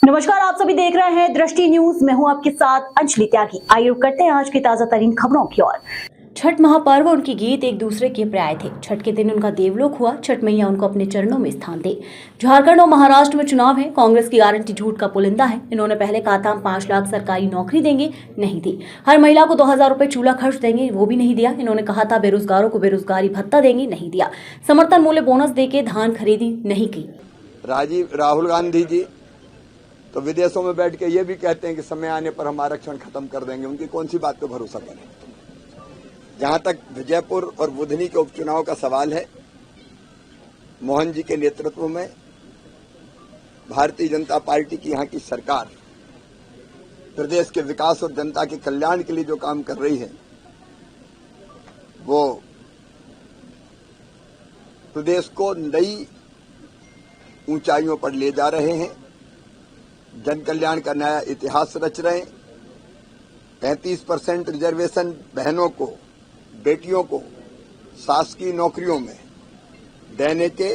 नमस्कार, आप सभी देख रहे हैं दृष्टि न्यूज। मैं हूं आपके साथ अंजलि त्यागी। आइए करते हैं आज की ताजा तरीन खबरों की ओर। छठ महापर्व उनके गीत एक दूसरे के पर्याय थे। छठ के दिन उनका देवलोक हुआ। छठ मैया उनको अपने चरणों में स्थान दे। झारखंड और महाराष्ट्र में चुनाव है। कांग्रेस की गारंटी झूठ का पुलिंदा है। इन्होंने पहले कहा था हम 5 लाख सरकारी नौकरी देंगे, नहीं दी। हर महिला को 2000 रुपए चूल्हा खर्च देंगे, वो भी नहीं दिया। इन्होंने कहा था बेरोजगारों को बेरोजगारी भत्ता देंगे, नहीं दिया। समर्थन मूल्य बोनस देके धान खरीदी, नहीं की। राहुल गांधी जी तो विदेशों में बैठ के ये भी कहते हैं कि समय आने पर हम आरक्षण खत्म कर देंगे। उनकी कौन सी बात पे भरोसा करें। जहां तक विजयपुर और बुधनी के उपचुनाव का सवाल है, मोहन जी के नेतृत्व में भारतीय जनता पार्टी की यहां की सरकार प्रदेश के विकास और जनता के कल्याण के लिए जो काम कर रही है, वो प्रदेश को नई ऊंचाइयों पर ले जा रहे हैं। जन कल्याण का नया इतिहास रच रहे हैं। 35% रिजर्वेशन बहनों को, बेटियों को शासकीय नौकरियों में देने के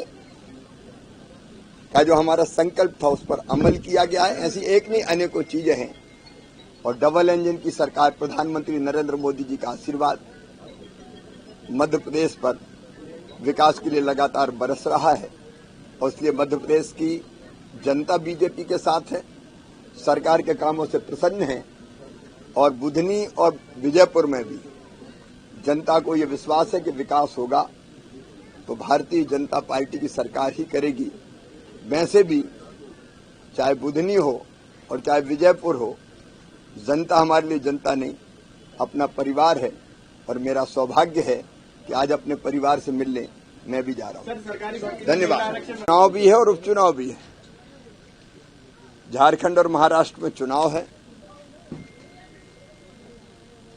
का जो हमारा संकल्प था, उस पर अमल किया गया है। ऐसी एक नहीं अनेकों चीजें हैं। और डबल इंजन की सरकार, प्रधानमंत्री नरेंद्र मोदी जी का आशीर्वाद मध्य प्रदेश पर विकास के लिए लगातार बरस रहा है। और इसलिए मध्य प्रदेश की जनता बीजेपी के साथ है, सरकार के कामों से प्रसन्न है। और बुधनी और विजयपुर में भी जनता को ये विश्वास है कि विकास होगा तो भारतीय जनता पार्टी की सरकार ही करेगी। वैसे भी चाहे बुधनी हो और चाहे विजयपुर हो, जनता हमारे लिए जनता नहीं, अपना परिवार है। और मेरा सौभाग्य है कि आज अपने परिवार से मिलने मैं भी जा रहा हूं। धन्यवाद। चुनाव भी है और उपचुनाव भी है। झारखंड और महाराष्ट्र में चुनाव है।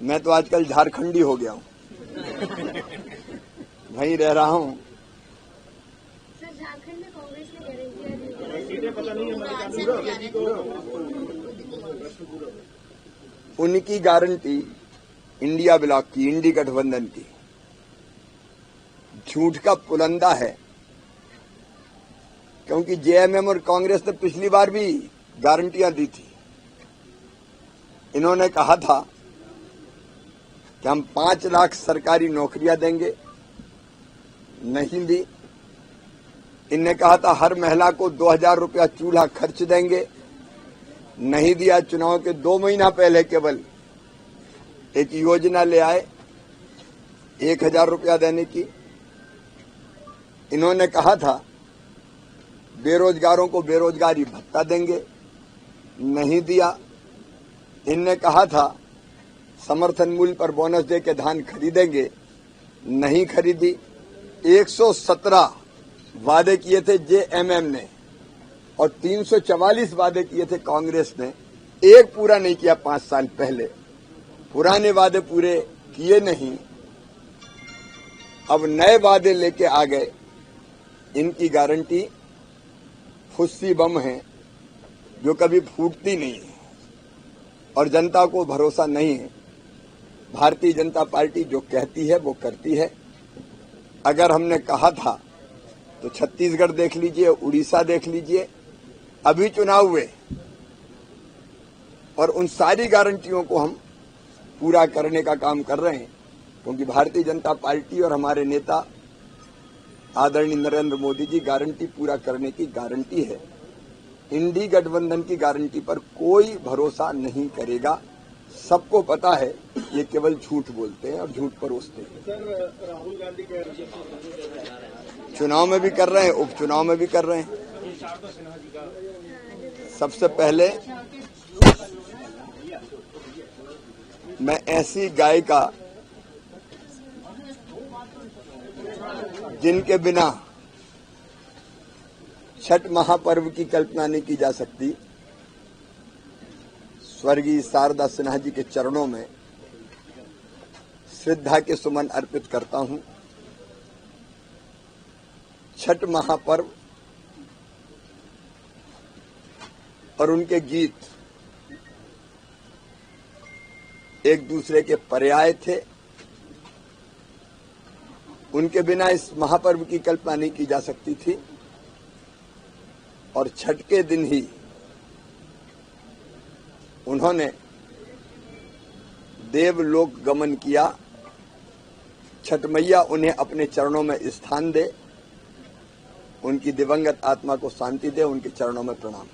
मैं तो आजकल झारखंडी हो गया हूं, वहीं रह रहा हूं। सर, झारखंड में कांग्रेस ने उनकी गारंटी इंडिया ब्लॉक की, इंडी गठबंधन की झूठ का पुलंदा है। क्योंकि जेएमएम और कांग्रेस ने पिछली बार भी गारंटियां दी थी। इन्होंने कहा था कि हम 5 लाख सरकारी नौकरियां देंगे, नहीं दी। इनने कहा था हर महिला को 2000 रुपया चूल्हा खर्च देंगे, नहीं दिया। चुनाव के 2 महीना पहले केवल एक योजना ले आए 1000 रुपया देने की। इन्होंने कहा था बेरोजगारों को बेरोजगारी भत्ता देंगे, नहीं दिया। इनने कहा था समर्थन मूल्य पर बोनस दे के धान खरीदेंगे, नहीं खरीदी। 117 वादे किए थे जेएमएम ने और 344 वादे किए थे कांग्रेस ने। एक पूरा नहीं किया 5 साल पहले। पुराने वादे पूरे किए नहीं, अब नए वादे लेके आ गए। इनकी गारंटी फुस्सी बम है जो कभी फूटती नहीं है और जनता को भरोसा नहीं है। भारतीय जनता पार्टी जो कहती है वो करती है। अगर हमने कहा था तो छत्तीसगढ़ देख लीजिए, उड़ीसा देख लीजिए, अभी चुनाव हुए और उन सारी गारंटियों को हम पूरा करने का काम कर रहे हैं। क्योंकि भारतीय जनता पार्टी और हमारे नेता आदरणीय नरेंद्र मोदी जी गारंटी पूरा करने की गारंटी है। इंडी गठबंधन की गारंटी पर कोई भरोसा नहीं करेगा। सबको पता है ये केवल झूठ बोलते हैं और झूठ परोसते हैं। सर, राहुल गांधी के चुनाव में भी कर रहे हैं, उपचुनाव में भी कर रहे हैं। सबसे पहले मैं ऐसी गायिका जिनके बिना छठ महापर्व की कल्पना नहीं की जा सकती, स्वर्गीय शारदा सिन्हा जी के चरणों में श्रद्धा के सुमन अर्पित करता हूं। छठ महापर्व और उनके गीत एक दूसरे के पर्याय थे। उनके बिना इस महापर्व की कल्पना नहीं की जा सकती थी। और छठ के दिन ही उन्होंने देवलोक गमन किया। छठ मैया उन्हें अपने चरणों में स्थान दे, उनकी दिवंगत आत्मा को शांति दे। उनके चरणों में प्रणाम।